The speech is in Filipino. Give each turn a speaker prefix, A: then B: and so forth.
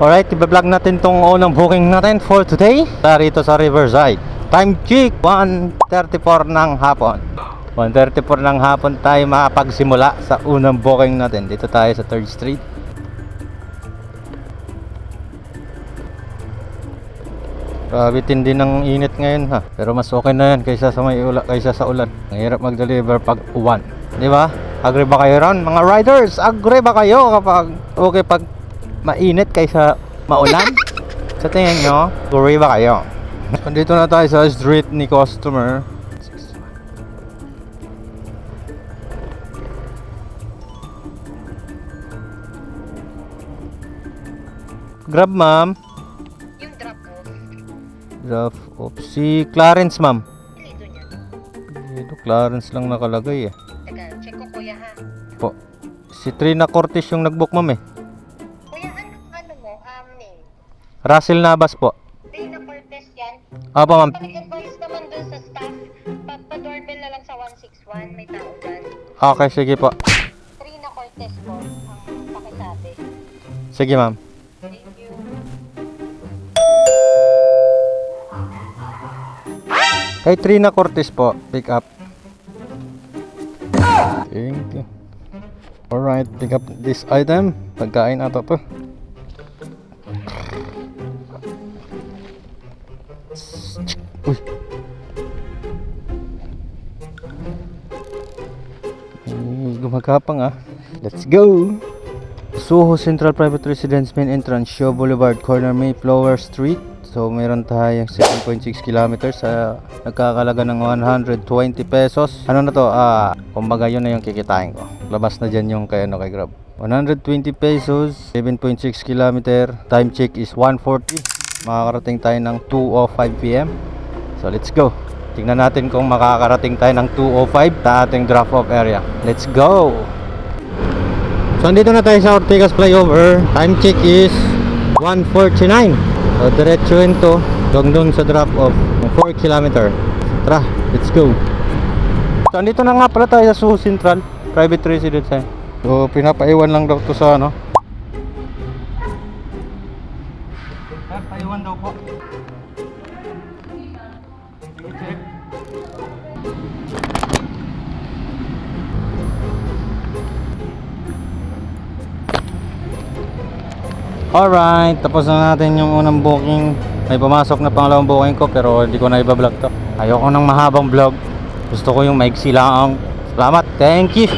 A: Alright, i-vlog natin tong unang booking natin for today. Rito sa Riverside. Time check, 1:34 ng hapon. 1:34 ng hapon tayo makapagsimula sa unang booking natin. Dito tayo sa 3rd Street. Grabe tindi ng init ngayon ha. Pero mas okay na yan kaysa sa ulan. Ang hirap mag-deliver pag uwan. Di ba? Agree ba kayo ron? Mga riders, agree ba kayo kapag okay pag mainit kaysa maulan? Sa tingin nyo, agree ba kayo? Dito na tayo sa street ni customer. Grab ma'am.
B: Yung drop off.
A: Drop off. Si Clarence ma'am.
B: Dito niya.
A: Dito Clarence lang nakalagay eh.
B: Teka, check ko kuya ha.
A: Po. Si Trina Cortez yung nagbook ma'am eh.
B: Kuya, ano mo? Name?
A: Russell Navas po.
B: Dana Cortez yan.
A: Apo ma'am.
B: Pag-advise naman dun sa staff, pa-doorbell na lang sa 161, may tao dyan.
A: Okay, sige po.
B: Trina Cortez po, ang pakisabi.
A: Sige ma'am.
B: Thank you.
A: Kay Trina Cortez po, pick up. Thank you. Alright, pick up this item. Pagkain ata to. Uy. Gumagapang ah. Let's go! Soho Central Private Residence Main Entrance, Shaw Boulevard, corner Mayflower Street. So meron tayong 7.6 kilometers sa nagkakalaga ng 120 pesos. Ano na to? Kumbaga yun na yung kikitain ko. Labas na dyan yung kay Grab. 120 pesos, 7.6 kilometer. Time check is 1:40. Makakarating tayo ng 2:05 PM. So let's go. Tingnan natin kung makakarating tayo ng 2:05 sa ating drop-off area. Let's go! So andito na tayo sa Ortigas Flyover. Time check is 1:49. So diretsuin to hanggang sa drop-off 4 km. Tara, let's go. So andito na nga pala tayo sa Soho Central Private Residence eh. So pinapaiwan lang daw to sa ano. Pinapaiwan daw po. Alright, tapos na natin yung unang booking. May pumasok na pangalawang booking ko pero hindi ko na iba-vlog to. Ayoko ng mahabang vlog. Gusto ko yung maiksi lang. Salamat, thank you.